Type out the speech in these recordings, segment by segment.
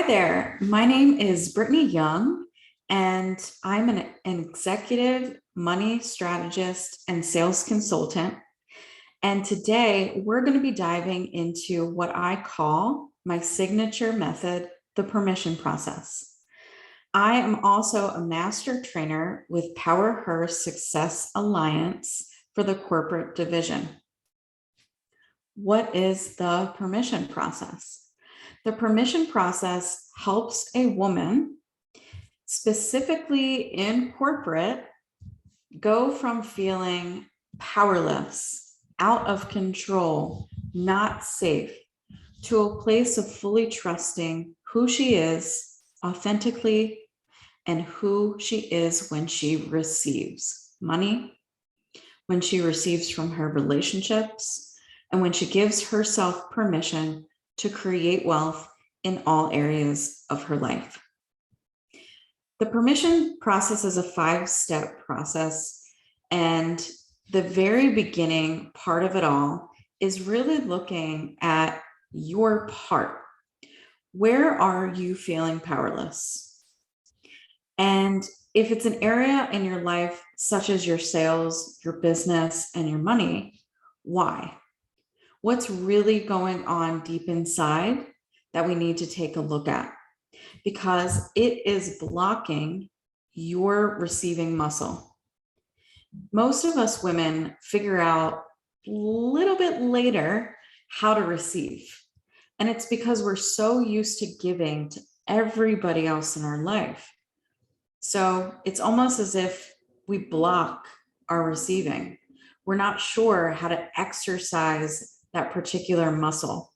Hi there. My name is Brittany Young, and I'm an executive money strategist and sales consultant. And today we're going to be diving into what I call my signature method, the permission process. I am also a master trainer with Power Her Success Alliance for the corporate division. What is the permission process? The permission process helps a woman, specifically in corporate, go from feeling powerless, out of control, not safe, to a place of fully trusting who she is authentically and who she is when she receives money, when she receives from her relationships, and when she gives herself permission to create wealth in all areas of her life. The permission process is a 5-step process, and the very beginning part of it all is really looking at your part. Where are you feeling powerless? And if it's an area in your life, such as your sales, your business, and your money, why? What's really going on deep inside that we need to take a look at? Because it is blocking your receiving muscle. Most of us women figure out a little bit later how to receive. And it's because we're so used to giving to everybody else in our life. So it's almost as if we block our receiving. We're not sure how to exercise that particular muscle.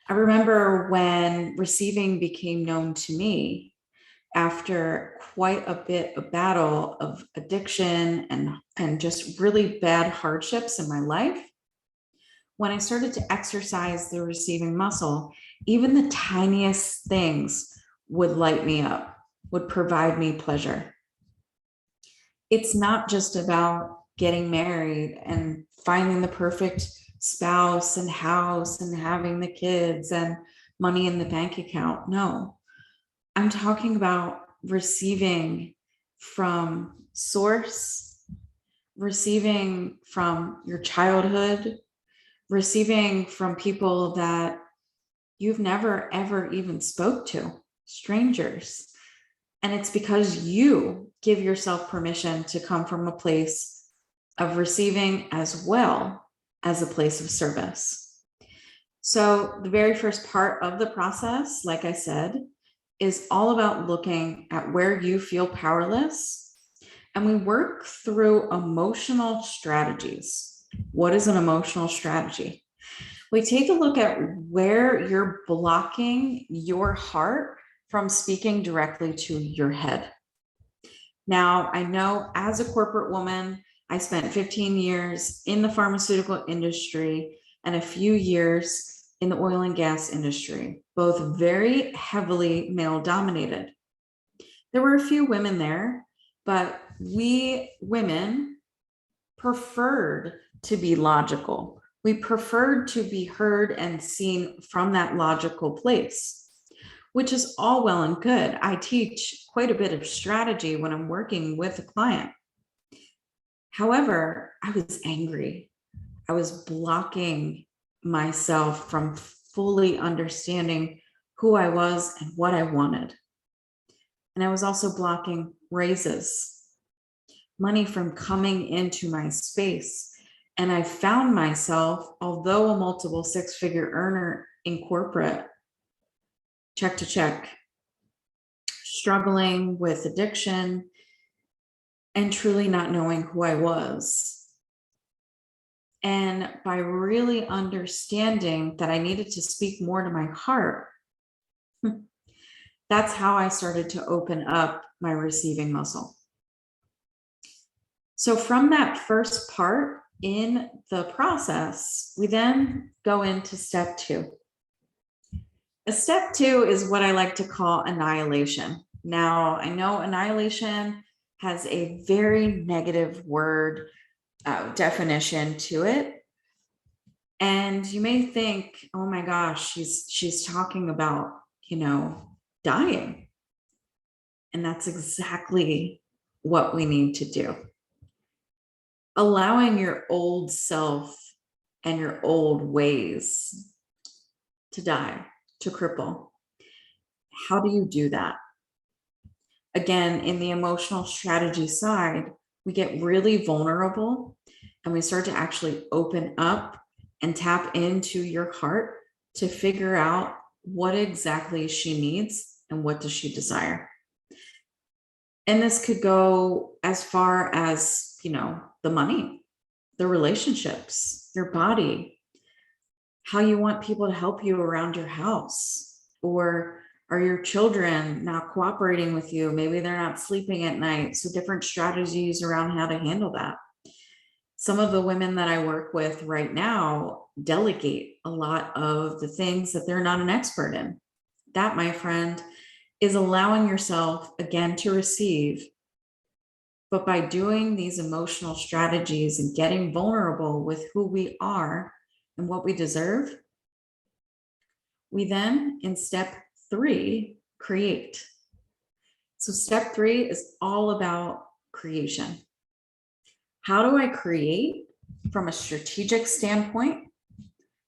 I remember when receiving became known to me after quite a bit of battle of addiction and just really bad hardships in my life. When I started to exercise the receiving muscle, even the tiniest things would light me up, would provide me pleasure. It's not just about getting married and finding the perfect spouse and house and having the kids and money in the bank account. No, I'm talking about receiving from source, receiving from your childhood, receiving from people that you've never ever even spoke to, strangers. And it's because you give yourself permission to come from a place of receiving as well as a place of service. So the very first part of the process, like I said, is all about looking at where you feel powerless. And we work through emotional strategies. What is an emotional strategy? We take a look at where you're blocking your heart from speaking directly to your head. Now, I know as a corporate woman, I spent 15 years in the pharmaceutical industry and a few years in the oil and gas industry, both very heavily male dominated. There were a few women there, but we women preferred to be logical. We preferred to be heard and seen from that logical place, which is all well and good. I teach quite a bit of strategy when I'm working with a client. However, I was angry. I was blocking myself from fully understanding who I was and what I wanted. And I was also blocking raises, money from coming into my space. And I found myself, although a multiple 6-figure earner in corporate, check to check, struggling with addiction and truly not knowing who I was. And by really understanding that I needed to speak more to my heart, that's how I started to open up my receiving muscle. So from that first part in the process, we then go into step 2. Step 2 is what I like to call annihilation. Now, I know annihilation has a very negative word definition to it. And you may think, oh my gosh, she's talking about, dying. And that's exactly what we need to do. Allowing your old self and your old ways to die, to cripple. How do you do that? Again, in the emotional strategy side, we get really vulnerable and we start to actually open up and tap into your heart to figure out what exactly she needs and what does she desire. And this could go as far as, the money, the relationships, your body, how you want people to help you around your house, or are your children not cooperating with you? Maybe they're not sleeping at night. So different strategies around how to handle that. Some of the women that I work with right now delegate a lot of the things that they're not an expert in. That, my friend, is allowing yourself again to receive. But by doing these emotional strategies and getting vulnerable with who we are and what we deserve, we then, in step 3, create. So step 3 is all about creation. How do I create from a strategic standpoint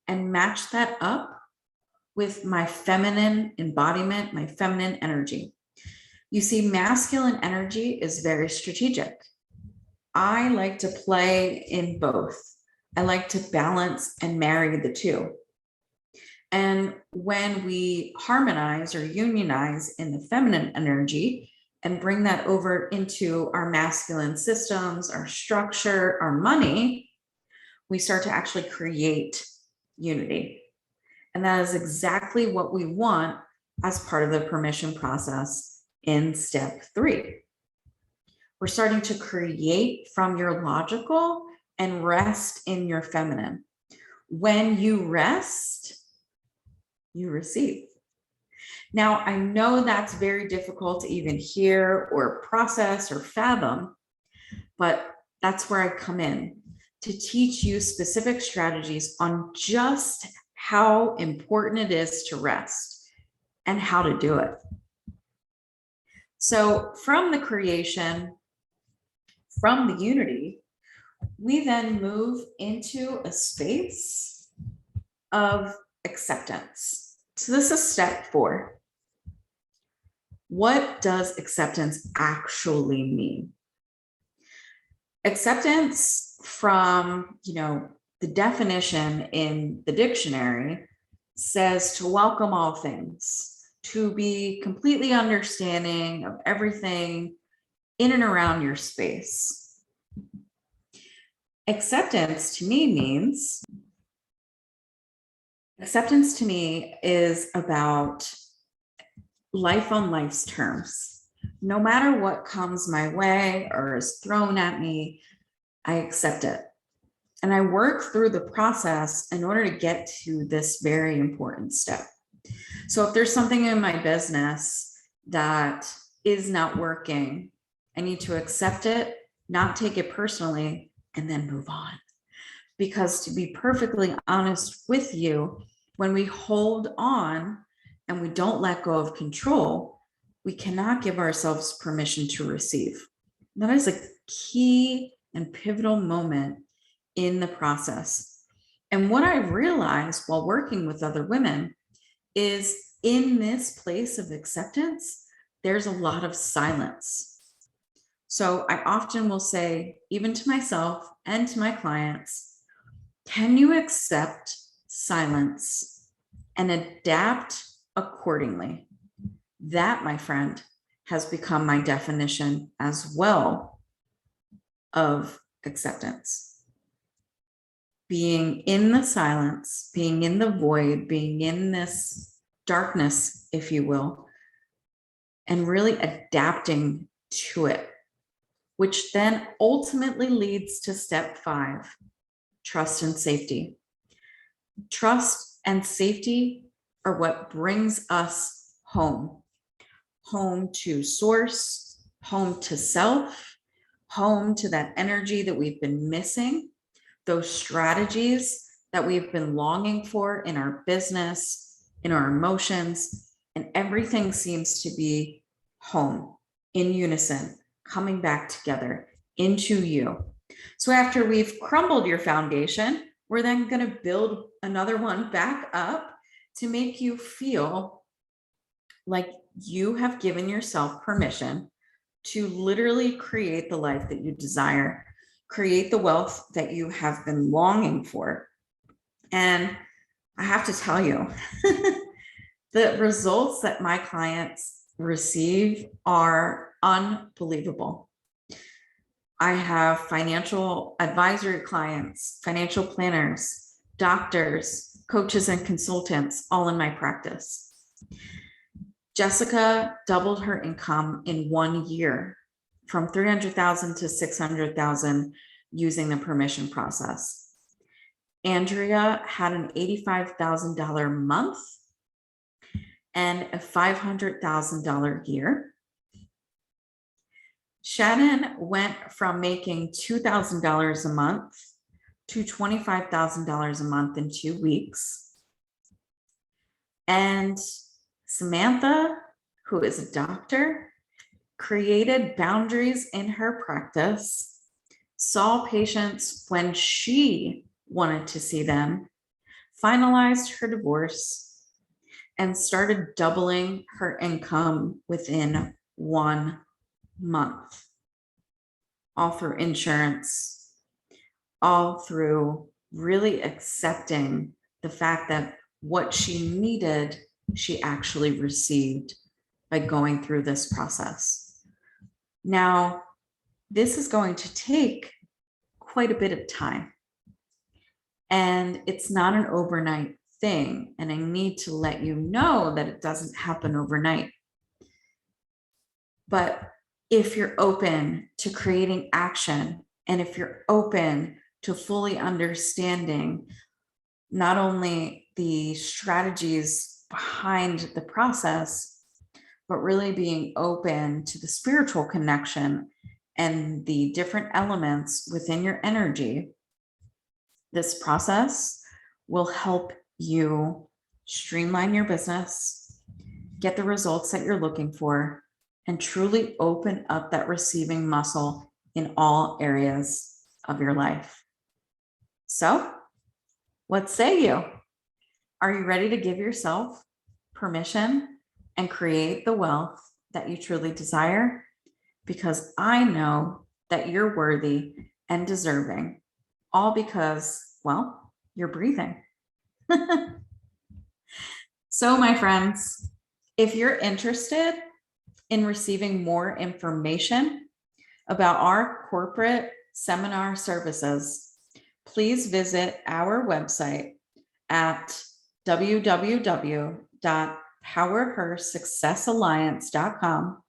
and match that up with my feminine embodiment, my feminine energy? You see, masculine energy is very strategic. I like to play in both. I like to balance and marry the two. And when we harmonize or unionize in the feminine energy and bring that over into our masculine systems, our structure, our money, we start to actually create unity. And that is exactly what we want as part of the permission process in step 3. We're starting to create from your logical and rest in your feminine. When you rest, you receive. Now, I know that's very difficult to even hear or process or fathom, but that's where I come in to teach you specific strategies on just how important it is to rest and how to do it. So from the creation, from the unity, we then move into a space of acceptance. So this is step 4. What does acceptance actually mean? Acceptance, from, the definition in the dictionary, says to welcome all things, to be completely understanding of everything in and around your space. Acceptance to me is about life on life's terms. No matter what comes my way or is thrown at me, I accept it. And I work through the process in order to get to this very important step. So if there's something in my business that is not working, I need to accept it, not take it personally, and then move on. Because to be perfectly honest with you, when we hold on and we don't let go of control, we cannot give ourselves permission to receive. That is a key and pivotal moment in the process. And what I've realized while working with other women is, in this place of acceptance, there's a lot of silence. So I often will say, even to myself and to my clients, can you accept silence and adapt accordingly? That, my friend, has become my definition as well of acceptance. Being in the silence, being in the void, being in this darkness, if you will, and really adapting to it, which then ultimately leads to step 5, trust and safety. Trust and safety are what brings us home. Home to source, home to self, home to that energy that we've been missing, those strategies that we've been longing for in our business, in our emotions, and everything seems to be home, in unison, coming back together into you. So after we've crumbled your foundation, we're then going to build another one back up to make you feel like you have given yourself permission to literally create the life that you desire, create the wealth that you have been longing for. And I have to tell you, the results that my clients receive are unbelievable. I have financial advisory clients, financial planners, doctors, coaches, and consultants all in my practice. Jessica doubled her income in 1 year from 300,000 to 600,000 using the permission process. Andrea had an $85,000 month and a $500,000 year. Shannon went from making $2,000 a month to $25,000 a month in 2 weeks. And Samantha, who is a doctor, created boundaries in her practice, saw patients when she wanted to see them, finalized her divorce, and started doubling her income within 1 month, all through insurance, all through really accepting the fact that what she needed, she actually received by going through this process. Now, this is going to take quite a bit of time, and it's not an overnight thing. And I need to let you know that it doesn't happen overnight. But if you're open to creating action, and if you're open to fully understanding not only the strategies behind the process, but really being open to the spiritual connection and the different elements within your energy, this process will help you streamline your business, get the results that you're looking for, and truly open up that receiving muscle in all areas of your life. So, what say you? Are you ready to give yourself permission and create the wealth that you truly desire? Because I know that you're worthy and deserving, all because, well, you're breathing. So, my friends, if you're interested in receiving more information about our corporate seminar services, please visit our website at www.powerhersuccessalliance.com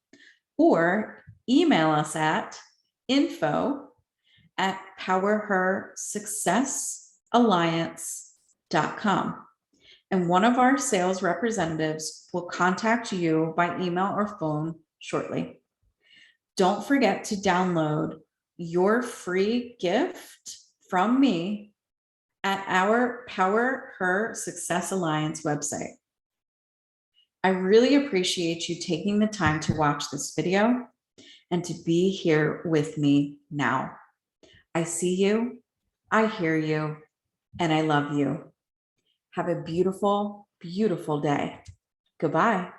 or email us at info@powerhersuccessalliance.com. And one of our sales representatives will contact you by email or phone shortly. Don't forget to download your free gift from me at our Power Her Success Alliance website. I really appreciate you taking the time to watch this video and to be here with me now. I see you, I hear you, and I love you. Have a beautiful, beautiful day. Goodbye.